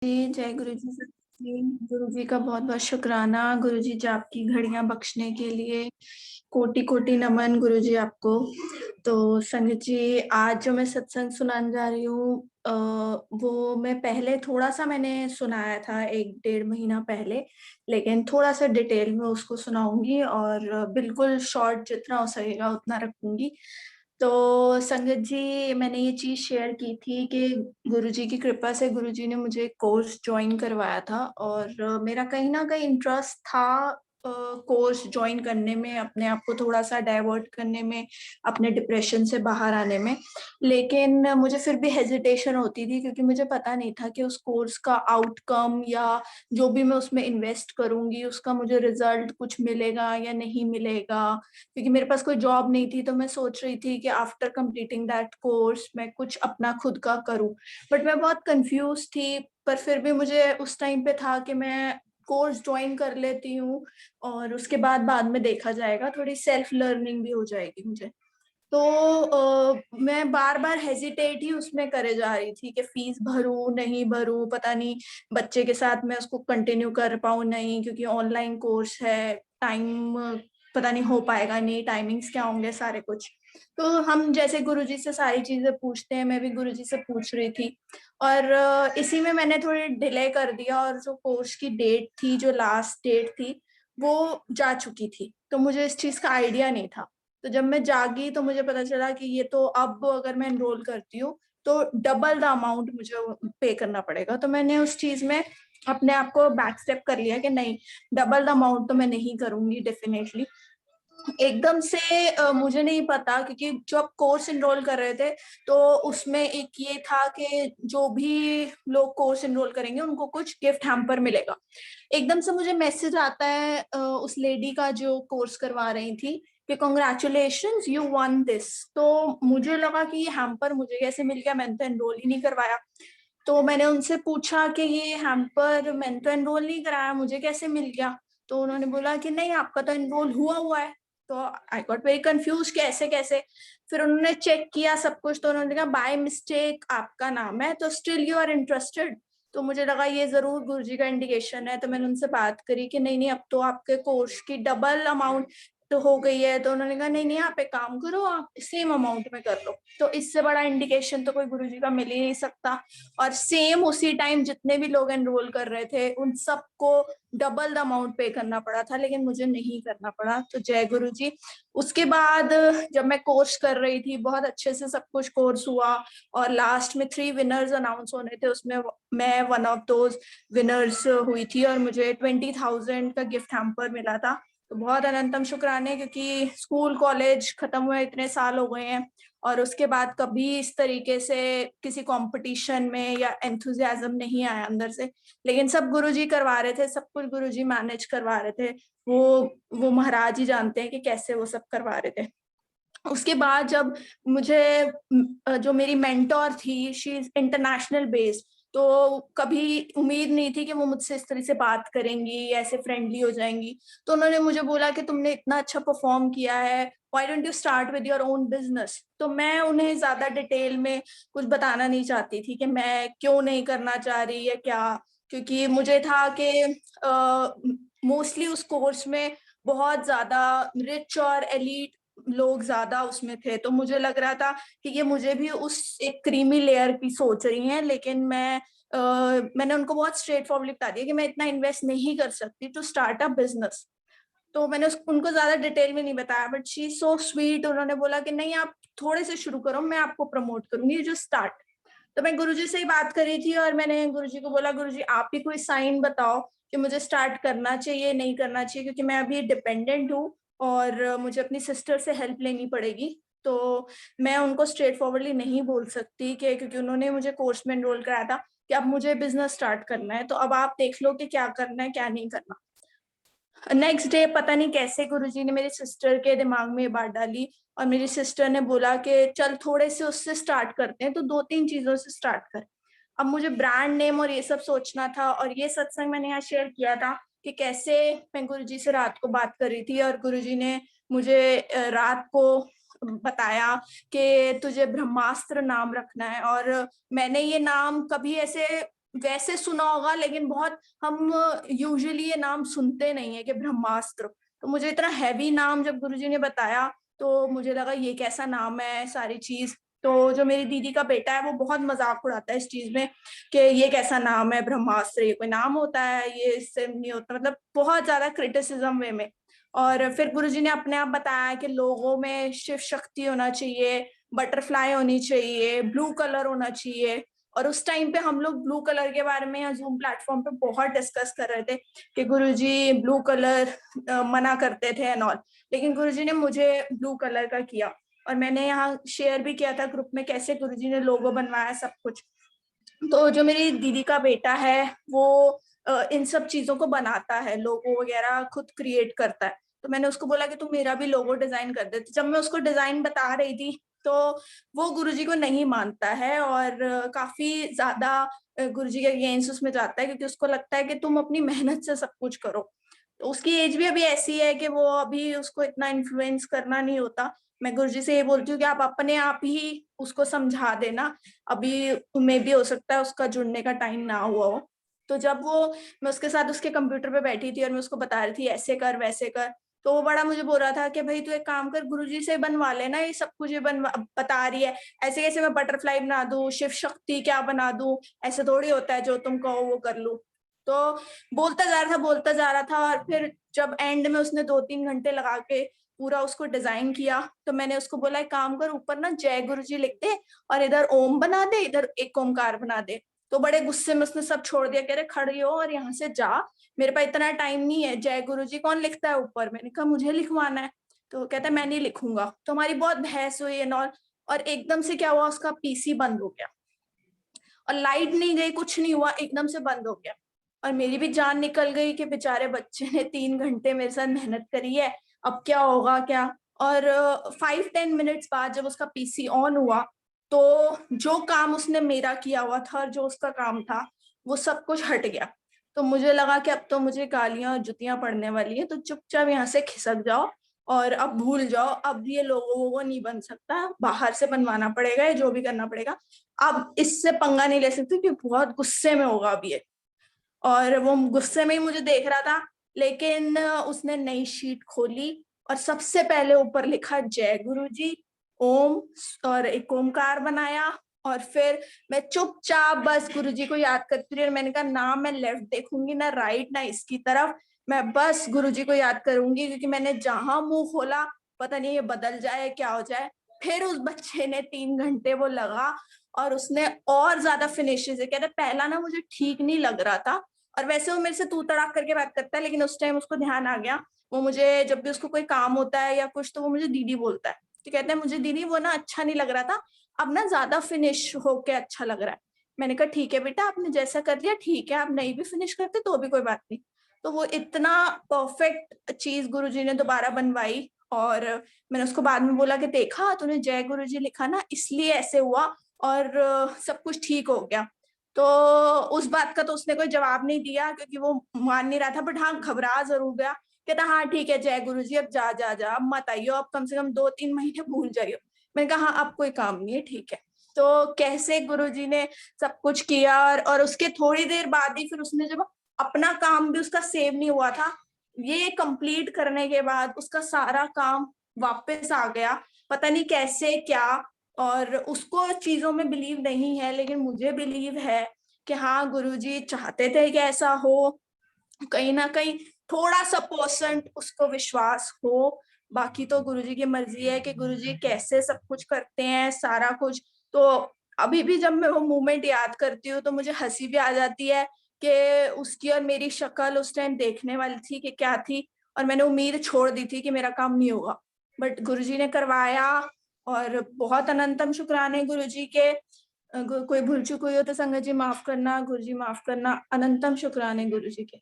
जी, जय गुरु जी सत जी। गुरु जी का बहुत-बहुत शुकराना। गुरु जी आपकी घड़ियाँ बख्शने के लिए कोटि-कोटि नमन गुरु जी आपको। तो संगत जी, आज जो मैं सत्संग सुनाने जा रही हूँ वो मैं पहले थोड़ा-सा मैंने सुनाया था 1 डेढ़ महीना पहले, लेकिन थोड़ा-सा डिटेल में उसको सुनाऊँगी और बिल्कुल शॉर्ट जितना हो सकेगा उतना रखूँगी। तो संगत जी, मैंने ये चीज़ शेयर की थी कि गुरुजी की कृपा से गुरुजी ने मुझे कोर्स जॉइन करवाया था और मेरा कहीं न कहीं इंटरेस्ट था कोर्स जॉइन करने में, अपने आप को थोड़ा-सा डाइवर्ट करने में, अपने डिप्रेशन से बाहर आने में। लेकिन मुझे फिर भी हेजिटेशन होती थी क्योंकि मुझे पता नहीं था कि उस कोर्स का आउटकम या जो भी मैं उसमें इन्वेस्ट करूँगी, उसका मुझे रिज़ल्ट कुछ मिलेगा या नहीं मिलेगा। क्योंकि मेरे पास कोई जॉब नहीं थी, तो मैं सोच रही थी कि आफ्टर कंप्लीटिंग दैट कोर्स मैं कुछ अपना खुद का करूँ। बट मैं बहुत कन्फ्यूज़ थी, पर फिर भी मुझे उस टाइम पे था कि मैं कोर्स जॉइन कर लेती हूँ और उसके बाद में देखा जाएगा, थोड़ी सेल्फ लर्निंग भी हो जाएगी मुझे। तो मैं बार-बार हेजिटेट ही उसमें करे जा रही थी कि फीस भरूँ, नहीं भरूँ, पता नहीं बच्चे के साथ मैं उसको कंटिन्यू कर पाऊँ, नहीं क्योंकि ऑनलाइन कोर्स है, टाइम पता नहीं हो पाएगा नहीं, टाइमिंग्स क्या होंगे सारे कुछ। तो हम जैसे गुरुजी से सारी चीज़ें पूछते हैं, मैं भी गुरुजी से पूछ रही थी और इसी में मैंने थोड़ी डिले कर दिया और जो कोर्स की डेट थी, जो लास्ट डेट थी, वो जा चुकी थी। तो मुझे इस चीज़ का आइडिया नहीं था। तो जब मैं जागी तो मुझे पता चला कि ये तो अब अगर मैं एनरोल करती हूँ, तो डबल द अमाउंट मुझे पे करना पड़ेगा। तो मैंने उस चीज़ में अपने आप को बैक स्टेप कर लिया कि नहीं, डबल द अमाउंट तो मैं नहीं करूँगी डेफ़िनेटली। एकदम से मुझे नहीं पता क्योंकि जब कोर्स एनरोल कर रहे थे, तो उसमें एक ये था कि जो भी लोग कोर्स एनरोल करेंगे, उनको कुछ गिफ्ट हैम्पर मिलेगा। एकदम से मुझे मैसेज आता है उस लेडी का जो कोर्स करवा रही थी कि कांग्रेचुलेशंस यू वन दिस। तो मुझे लगा कि ये हैम्पर मुझे कैसे मिल गया, मैंने तो एनरोल ही नहीं करवाया। तो मैंने उनसे पूछा कि ये हैम्पर मैंने तो एनरोल नहीं कराया, मुझे कैसे मिल गया? तो उन्होंने बोला कि नहीं, आपका तो एनरोल हुआ हुआ है। तो आई गॉट वेरी कंफ्यूज्ड कि ऐसे-कैसे? फिर उन्होंने चेक किया सब कुछ, तो उन्होंने कहा बाय मिस्टेक आपका नाम है, तो स्टिल यू आर इंटरेस्टेड? तो मुझे लगा ये ज़रूर गुरुजी का इंडिकेशन है, तो मैंने उनसे बात करी कि नहीं-नहीं, अब तो आपके कोर्स की डबल अमाउंट तो हो गई है। तो उन्होंने कहा नहीं-नहीं, आप एक काम करो, आप सेम अमाउंट में कर लो। तो इससे बड़ा इंडिकेशन तो कोई गुरुजी का मिल ही नहीं सकता। और सेम उसी टाइम जितने भी लोग एनरोल कर रहे थे, उन सबको डबल द अमाउंट पे करना पड़ा था, लेकिन मुझे नहीं करना पड़ा। तो जय गुरु जी। उसके बाद जब मैं कोर्स कर रही थी, बहुत अच्छे से सब कुछ कोर्स हुआ और लास्ट में 3 विनर्स अनाउंस होने थे, उसमें मैं वन ऑफ दोज़ विनर्स हुई थी और मुझे 20,000 का गिफ्ट हैम्पर मिला था। तो बहुत अनंतम शुक्राने, क्योंकि स्कूल, कॉलेज खत्म हुए इतने साल हो गए हैं और उसके बाद कभी इस तरीके से किसी कॉम्पिटिशन में या एंथुसियाज़्म नहीं आया अंदर से। लेकिन सब गुरुजी करवा रहे थे, सब कुछ गुरुजी मैनेज करवा रहे थे। वो महाराज ही जानते हैं कि कैसे वो सब करवा रहे थे। उसके बाद जब मुझे जो मेरी मेंटर थी, शी इज़ इंटरनेशनल बेस्ड, तो कभी उम्मीद नहीं थी कि वो मुझसे इस तरह से बात करेंगी, ऐसे फ्रेंडली हो जाएँगी। तो उन्होंने मुझे बोला कि तुमने इतना अच्छा परफ़ॉर्म किया है, why don't you start with your own business? तो मैं उन्हें ज़्यादा डिटेल में कुछ बताना नहीं चाहती थी कि मैं क्यों नहीं करना चाह रही या क्या, क्योंकि मुझे था कि मोस्टली उस कोर्स में बहुत ज़्यादा रिच और एलीट लोग ज़्यादा उसमें थे, तो मुझे लग रहा था कि ये मुझे भी उस एक क्रीमी लेयर की सोच रही हैं, लेकिन मैंने उनको बहुत स्ट्रेट फॉरवर्डली बता दिया कि मैं इतना इन्वेस्ट नहीं कर सकती टू स्टार्ट अ बिज़नेस। तो मैंने उनको ज़्यादा डिटेल में नहीं बताया, but she is so sweet. उन्होंने बोला कि नहीं, आप थोड़े से शुरू करो, मैं आपको प्रमोट करूँगी, जस्ट स्टार्ट। तो मैं गुरुजी से ही बात करी थी और मैंने गुरुजी को बोला, गुरुजी आप ही कोई साइन बताओ कि मुझे स्टार्ट करना चाहिए, नहीं करना चाहिए, क्योंकि मैं अभी डिपेंडेंट हूँ और मुझे अपनी सिस्टर से हेल्प लेनी पड़ेगी। तो मैं उनको स्ट्रेट फॉरवर्डली नहीं बोल सकती कि क्योंकि उन्होंने मुझे कोर्स में एनरोल कराया था कि अब मुझे बिज़नेस स्टार्ट करना है, तो अब आप देख लो कि क्या करना है, क्या नहीं करना। नेक्स्ट डे पता नहीं कैसे गुरुजी ने मेरी सिस्टर के दिमाग में ये बात डाली और मेरी सिस्टर ने बोला कि चल थोड़े से उससे स्टार्ट करते हैं, तो 2-3 चीज़ों से स्टार्ट कर। अब मुझे ब्रांड नेम और ये सब सोचना था और ये सत्संग मैंने यहाँ शेयर किया था कि कैसे मैं गुरुजी से रात को बात कर रही थी और गुरुजी ने मुझे रात को बताया कि तुझे ब्रह्मास्त्र नाम रखना है और मैंने ये नाम कभी ऐसे वैसे सुना होगा, लेकिन बहुत हम यूजुअली ये नाम सुनते नहीं है कि ब्रह्मास्त्र। तो मुझे इतना हैवी नाम जब गुरुजी ने बताया तो मुझे लगा ये कैसा नाम है सारी चीज। तो जो मेरी दीदी का बेटा है वो बहुत मजाक उड़ाता है इस चीज में कि ये कैसा नाम है ब्रह्मास्त्र, ये कोई नाम होता है, ये इससे नहीं होता, मतलब बहुत ज्यादा क्रिटिसिज्म वे में। और फिर गुरुजी ने अपने आप बताया कि लोगों में शिव शक्ति होना चाहिए, बटरफ्लाई होनी चाहिए, ब्लू कलर होना चाहिए। और उस टाइम पे हम लोग ब्लू कलर के बारे में जूम प्लेटफॉर्म पे बहुत डिस्कस कर रहे थे कि गुरुजी ब्लू कलर मना करते थे एंड ऑल, लेकिन गुरुजी ने मुझे ब्लू कलर का किया। और मैंने यहाँ शेयर भी किया था ग्रुप में कैसे गुरुजी ने लोगो बनवाया सब कुछ। तो जो मेरी दीदी का बेटा है वो इन सब चीजों को बनाता है, लोगो वगैरह खुद क्रिएट करता है। तो मैंने उसको बोला कि तू मेरा भी लोगो डिजाइन कर दे। जब मैं उसको डिजाइन बता रही थी तो वो गुरुजी को नहीं मानता है और काफी ज्यादा गुरुजी के अगेंस्ट उसमें जाता है, क्योंकि उसको लगता है कि तुम अपनी मेहनत से सब कुछ करो। तो उसकी एज भी अभी ऐसी है कि वो अभी उसको इतना इन्फ्लुएंस करना नहीं होता। मैं गुरुजी से ये बोलती हूँ कि आप अपने आप ही उसको समझा देना, अभी तुम्हें भी हो सकता है उसका जुड़ने का टाइम ना हुआ हो। तो जब वो मैं उसके साथ उसके कंप्यूटर पे बैठी थी और मैं उसको बता रही थी ऐसे कर वैसे कर, तो वो बड़ा मुझे बोल रहा था कि भाई तू एक काम कर, गुरुजी से बनवा लेना, ये सब कुछ ये बनवा बता रही है, ऐसे कैसे मैं बटरफ्लाई बना दूं, शिव शक्ति क्या बना दूं, ऐसे थोड़ी होता है जो तुम कहो वो कर लूं। तो बोलता जा रहा था और फिर जब एंड में उसने 2-3 घंटे लगा के पूरा उसको डिजाइन किया, तो मैंने उसको बोला एक काम कर, ऊपर ना जय गुरु जी लिख दे और इधर ओम बना दे, इधर एक ओमकार बना दे। तो बड़े गुस्से में उसने सब छोड़ दिया, कह रहे खड़ी हो और यहाँ से जा, मेरे पास इतना टाइम नहीं है, जय गुरु जी कौन लिखता है ऊपर। मैंने कहा मुझे लिखवाना है। तो कहता है मैं नहीं लिखूंगा। तो हमारी बहुत बहस हुई एंड ऑल, और एकदम से क्या हुआ, उसका पीसी बंद हो गया और लाइट नहीं गई, कुछ नहीं हुआ, एकदम से बंद हो गया। और मेरी भी जान निकल गई कि बेचारे बच्चे ने 3 घंटे मेरे साथ मेहनत करी है, अब क्या होगा क्या। और 5-10 मिनट्स बाद जब उसका पीसी ऑन हुआ तो जो काम उसने मेरा किया हुआ था और जो उसका काम था वो सब कुछ हट गया। तो मुझे लगा कि अब तो मुझे गालियां और जुतियां पड़ने वाली है, तो चुपचाप यहाँ से खिसक जाओ और अब भूल जाओ, अब ये लोगों वो नहीं बन सकता, बाहर से बनवाना पड़ेगा, या जो भी करना पड़ेगा, अब इससे पंगा नहीं ले सकती क्योंकि बहुत गुस्से में होगा अब ये। और वो गुस्से में ही मुझे देख रहा था, लेकिन उसने नई शीट खोली और सबसे पहले ऊपर लिखा जय गुरु जी, ओम, और एक ओमकार बनाया। और फिर मैं चुपचाप बस गुरु जी को याद करती रही और मैंने कहा ना मैं लेफ्ट देखूंगी ना राइट ना इसकी तरफ, मैं बस गुरु जी को याद करूंगी, क्योंकि मैंने जहां मुंह खोला पता नहीं ये बदल जाए क्या हो जाए। फिर उस बच्चे ने 3 घंटे वो लगा और उसने और ज्यादा फिनिशेस है। कहते पहला ना मुझे ठीक नहीं लग रहा था, और वैसे वो मेरे से तू तड़ाक करके बात करता है, लेकिन उस टाइम उसको ध्यान आ गया, वो मुझे जब भी उसको कोई काम होता है या कुछ तो वो मुझे दीदी बोलता है। तो कहते हैं मुझे दीदी वो ना अच्छा नहीं लग रहा था, अब ना ज्यादा फिनिश होके अच्छा लग रहा है। मैंने कहा ठीक है बेटा, आपने जैसा कर लिया ठीक है, आप नहीं भी फिनिश करते तो भी कोई बात नहीं। तो वो इतना परफेक्ट चीज गुरुजी ने दोबारा बनवाई। और मैंने उसको बाद में बोला कि देखा तूने जय गुरुजी लिखा ना, इसलिए ऐसे हुआ, और सब कुछ ठीक हो गया। तो उस बात का तो उसने कोई जवाब नहीं दिया क्योंकि वो मान नहीं रहा था, बट हाँ घबरा जरूर गया। कहता हाँ ठीक है जय गुरु जी, अब जा जा जा, अब मत आइयो, अब कम से कम 2-3 महीने भूल जाइयो। मैंने कहा हाँ अब कोई काम नहीं है, ठीक है। तो कैसे गुरुजी ने सब कुछ किया, और उसके थोड़ी देर बाद ही फिर उसने जब अपना काम भी उसका सेव नहीं हुआ था, ये कंप्लीट करने के बाद उसका सारा काम वापस आ गया, पता नहीं कैसे क्या। और उसको चीजों में बिलीव नहीं है, लेकिन मुझे बिलीव है कि हाँ गुरुजी चाहते थे कि ऐसा हो, कहीं ना कहीं थोड़ा सा परसेंट उसको विश्वास हो। बाकी तो गुरुजी की मर्जी है कि गुरुजी कैसे सब कुछ करते हैं सारा कुछ। तो अभी भी जब मैं वो मोमेंट याद करती हूँ तो मुझे हंसी भी आ जाती है कि उसकी और मेरी शक्ल उस टाइम देखने वाली थी कि क्या थी, और मैंने उम्मीद छोड़ दी थी कि मेरा काम नहीं होगा, बट गुरुजी ने करवाया। और बहुत अनंतम शुक्राने गुरुजी के। कोई भूल चूक हुई हो तो संगत जी माफ करना, गुरुजी माफ करना, अनंतम शुक्राने गुरुजी के।